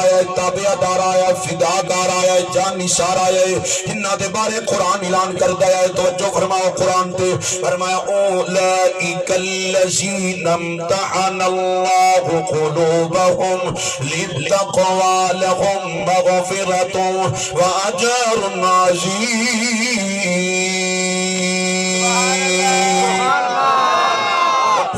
آیا ہے، تابعدار آیا ہے، فداکار آیا ہے، جان نثار آیا ہے، جنہ دے بارے قرآن اعلان کر دیا ہے۔ توجہ فرماؤ قرآن تے، فرمایا اولئک الذین امتحن اللہ قلوبهم للتقوی لهم مغفرۃ واجر عظیم۔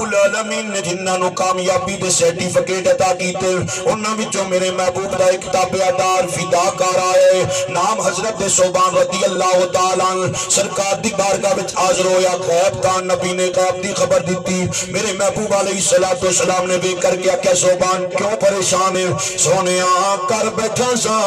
العالمین نے جنہاں نو کامیابی دے سرٹیفکیٹ عطا کیتے انہاں وچوں میرے محبوب دا ایک تابعدار فداکار آئے، نام حضرت صوبان رضی اللہ تعالیٰ عنہ، سرکار دی بارگاہ وچ حاضر ہویا، غیب کان نبی نے غیب دی خبر دیتی، میرے محبوب علیہ السلام نے بھی کر گیا کہ صوبان کیوں پریشان ہے؟ سونے کر بیٹھا سا،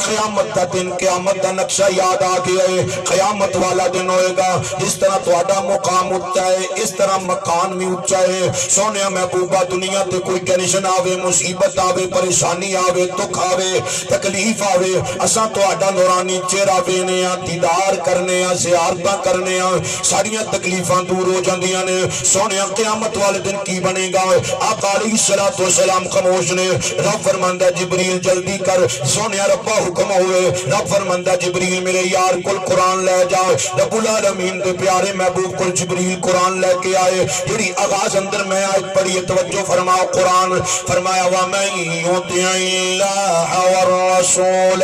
قیامت دا دن، قیامت دا نقشہ یاد آ گیا ہے، قیامت والا دن ہوئے گا، اس طرح تہاڈا مقام اونچا ہے، اس طرح مکان بھی اونچا ہے۔ سونے محبوبہ دنیا تے کوئی ٹینشن آوے، مصیبت آوے، پریشانی آوے، دکھ آوے، تکلیف آوے، اساں تہاڈا نورانی چہرہ وینے ہاں، دیدار کرنے ہاں، زیارتاں کرنے ہاں، ساریاں تکلیفاں دور ہو جاندیاں نے۔ سونے قیامت والے دن کی بنے گا؟ آقا علیہ السلام خاموش نے، رب فرماندہ جبریل جلدی کر، سونے ربا حکم ہوئے، رب فرماندہ جبریل میرے یار کل قرآن لے جا، رب العالمین دے پیارے محبوب کل جبریل قرآن لے کے آئے، جڑی آغاز اندر میں آیت پڑھی، توجہ فرماؤ قرآن، فرمایا وَمَن يُطِعِ اللَّهَ وَالرَّسُولَ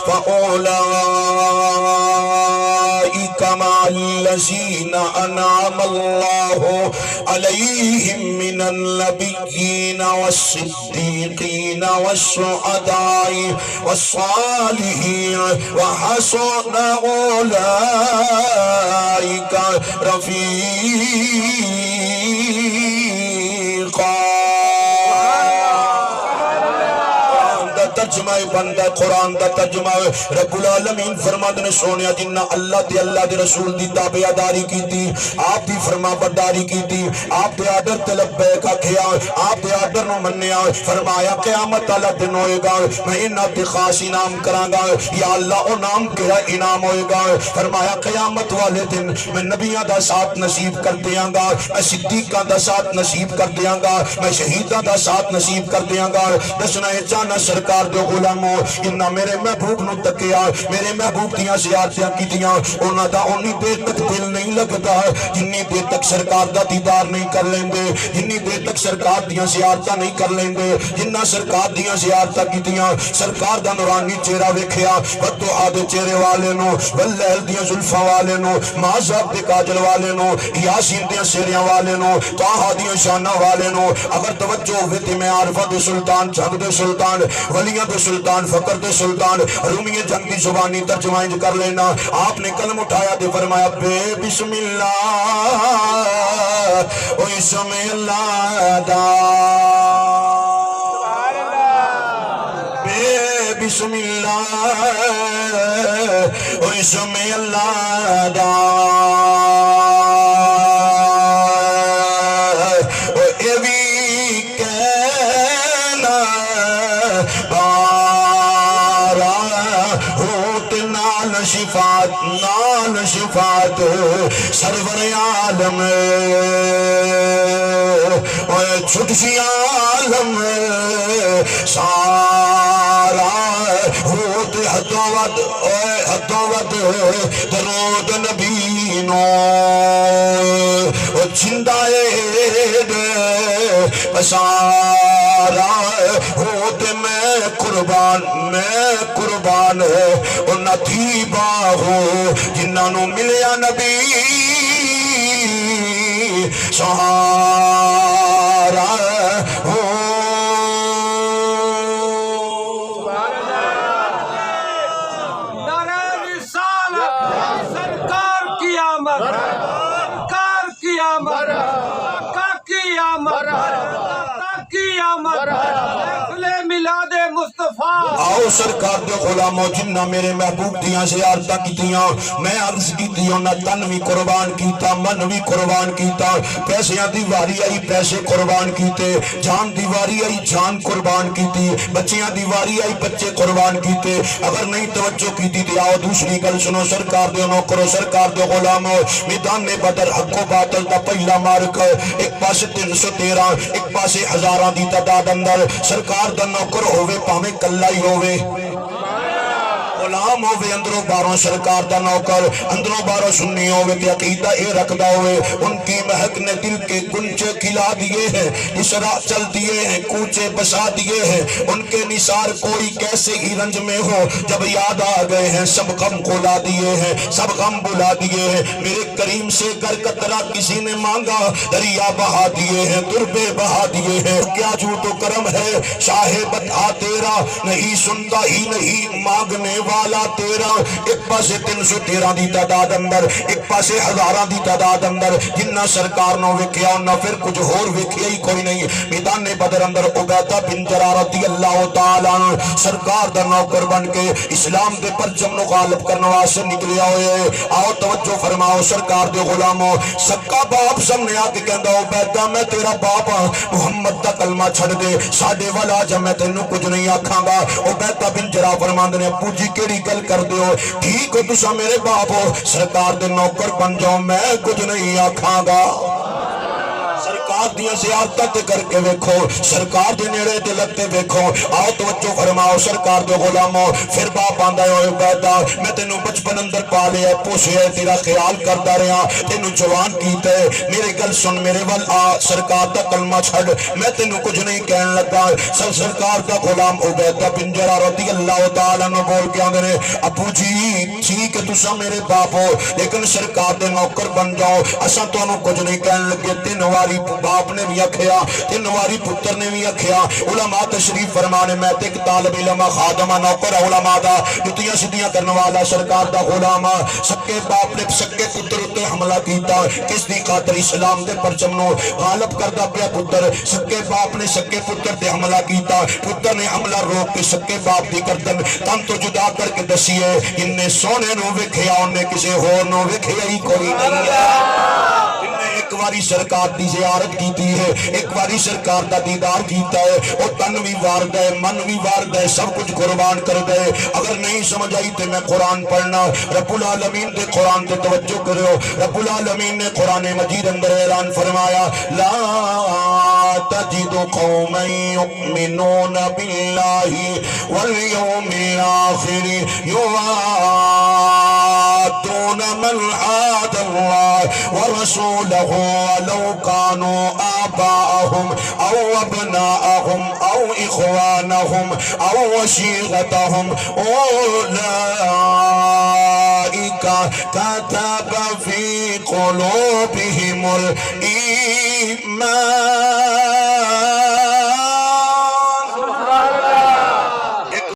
فَأُولَئِكَ مَعَ الَّذِينَ أَنْعَمَ اللَّهُ عَلَيْهِمْ مِنَ النَّبِيِّينَ وَالصِّدِّيقِينَ وَالشُّهَدَاءِ وَالصَّالِحِينَ وَحَسُنَ أُولَئِكَ رفیقا۔ ترجمہ بندہ قرآن دا ترجمہ رب العالمین فرماتے نے سونیا جنہ اللہ دے رسول دی تابعداری کی تھی، آپ دی فرما برداری کی تھی، آپ دے آڈر تے لبیک آکھیا، آپ دے آڈر نو منیا، فرمایا قیامت والا دن ہوئے گا، میں انہاں تے خاص انعام کراں گا، یا اللہ او نام کیڑا انعام ہوئے گا؟ فرمایا قیامت والے دن میں نبیاں دا ساتھ نصیب کر دیاں گا، میں صدیقاں دا ساتھ نصیب کر دیاں گا، میں شہیداں دا ساتھ نصیب کر دیاں گا۔ دسنا ہے چاہنا سرکار دے غلاموں، انہاں میرے محبوب نو تکیا، میرے محبوب دیاں زیارتیاں کیتیاں، انہاں دا انی دیر تک دل نہیں لگتا جنی دیر تک سرکار دا دیدار نہیں کر لیندے، جنی دیر تک سرکار دیاں زیارتاں نہیں کر لیندے، جنہ سرکار دیاں زیارتاں کیتیاں، سرکار دا نورانی چہرہ ویکھیا، ودعا دے چہرے والے نو، واللیل دیاں زلفاں والے نو، معذاب دے کاجل والے نو، یاسین دیاں سیریاں والے نو، طاہا دیاں شانہ والے نو، اگر توجہ ہوئے تے میں عارفہ دے سلطان، جھنگ دے سلطان، ولیاں دے سلطان، فقر دے سلطان، رومی جنگ دی زبانی ترجمائیں کر لینا۔ آپ نے قلم اٹھایا دے فرمایا بے بسم اللہ او اسم اللہ دا، بے بسم اللہ او اسم اللہ دا، او ایوی کہنا بارا ہوت نال شفاعت سرور عالم، اوے چھٹ سی عالم سارا ہوت حدوں ود، اوے حدوں ود درود نبی نو، او چھندائے دے بسارا ہوت میں قربان انہ تھی باہو جنہاں نو ملیا نبی سہارا ہو۔ نعرہ رسالت، سرکار کی آمد، سرکار کی آمد، آقا کی آمد، آقا کی آمد، محفل میلاد مصطفیٰ۔ آؤ سرکار دے غلاموں جنہ میرے محبوب دیاں زیارتاں کیتیاں، میں عرض کیتی انہ تن بھی قربان کیتا، من بھی قربان کیتا، پیسیاں دیواری آئی پیسے قربان کیتے، جان دیواری آئی جان قربان کیتی، بچیاں دیواری آئی بچے قربان کیتے۔ اگر نہیں توجہ کیتی تھی آؤ دوسری گل سنو، سرکار دے نوکرو، سرکار دے غلاموں، میدان بدر حق و باطل دا پہلا مارک، ایک پاس 313 ایک پاس ہزاراں دی تعداد اندر سرکار دا نوکر ہوئے ہووے پاویں کلا ہی ہووے غلام ہووے اندروں باروں سرکار دا نوکر اندروں باروں سنی ہووے تے عقیدہ اے رکھدا ہوئے ان کی مہک نے دل کے گنچے کھلا دیے ہیں اسراء چل دیے ہیں کوچے بسا دیے ہیں ان کے نثار کوئی کیسے ہی رنج میں ہو جب یاد آ گئے ہیں سب غم کھلا دیے ہیں سب غم بلا دیے ہیں میرے کریم سے کر قطرہ کسی نے مانگا دریا بہا دیے ہیں دربے بہا دیے ہیں کیا جھوٹ و کرم ہے شاہ بتا تیرا نہیں سنتا ہی نہیں مانگنے والا تیرا ایک پاسے 313 دی تعداد اندر ایک پاسے ہزاراں دی تعداد اندر جنہ سرکار نو وکھیا انہاں پھر کچھ ہور وکھیا ہی کوئی نہیں میدان بدر اندر عبیدہ بن جرار رضی اللہ تعالی عنہ سرکار دا نوکر بن کے اسلام دے پرچم نو غالب کرنے واسطے نکلیا ہوئے آؤ توجہ فرماؤ سرکار دے غلاموں سکا باپ سامنے آ کے کہندا عبیدہ میں تیرا باپ ہاں محمد دا کلمہ چھڑ دے ساڈے والا جا میں تینوں کچھ نہیں آکھاں گا عبیدہ بن جرار فرماندے نے ابو جی کیڑی گل کر دیو ٹھیک ہو تساں میرے باپ ہو سرکار دے نوکر بن جاؤ میں کچھ نہیں آکھاں گا سرکار دیاں زیارتیں کر کے ویکھو سرکار دے نیڑے تے لگتے ویکھو آؤ توجہ فرماؤ سرکار دے غلاموں پھر باپ آندا ہے عبیدہ میں تینوں بچپن اندر پالے ہے پوسے ہے تیرا خیال کردا رہا تینوں جوان کیتا ہے میرے گل سن میرے ول آ سرکار دا کلمہ چھڑ میں تینوں کچھ نہیں کہن لگا سرکار دا غلام عبیدہ بن جرار رضی اللہ تعالی عنہ بول کے آندے نے ابو جی ٹھیک ہے تساں میرے باپ ہو لیکن سرکار دے نوکر بن جاؤ اساں تانوں کچھ نہیں کہن لگے تین واری باپ نے بھی آکھیا تین واری پتر نے بھی آکھیا علماء تشریف فرمانے میں تے ایک طالب علم خادمہ نوکر علماء دا جتیاں سیدیاں کرنے والا سرکار دا غلام سکے باپ نے سکے پتر اتے حملہ کیتا کس دی خاطر اسلام دے پرچم نو غالب کردا پیا پتر سکے باپ نے سکے پتر تے حملہ کیتا پتر نے حملہ روک کے سکے باپ دی گردن تن تو جدا کر کے دسیے انہیں سونے نو وکھیا انہیں کسے ہور نو وکھیا ہی کوئی نہیں ہے ایک واری سرکار دی زیارت کیتی ہے ایک واری سرکار دا دیدار کیتا ہے وہ تن بھی وارد ہے من بھی وارد ہے سب کچھ قربان کر گئے اگر نہیں سمجھ آئی تے میں قرآن پڑھنا رب العالمین دے قرآن تے توجہ کرو رب العالمین نے قرآن مجید اندر اعلان فرمایا لا تجد قوما یؤمنون باللہ والیوم الآخر دون من عاد اللہ ورسولہ ولو كانوا آباءهم أو أبناءهم أو إخوانهم أو وشيرتهم أولئك كتب في قلوبهم الإيمان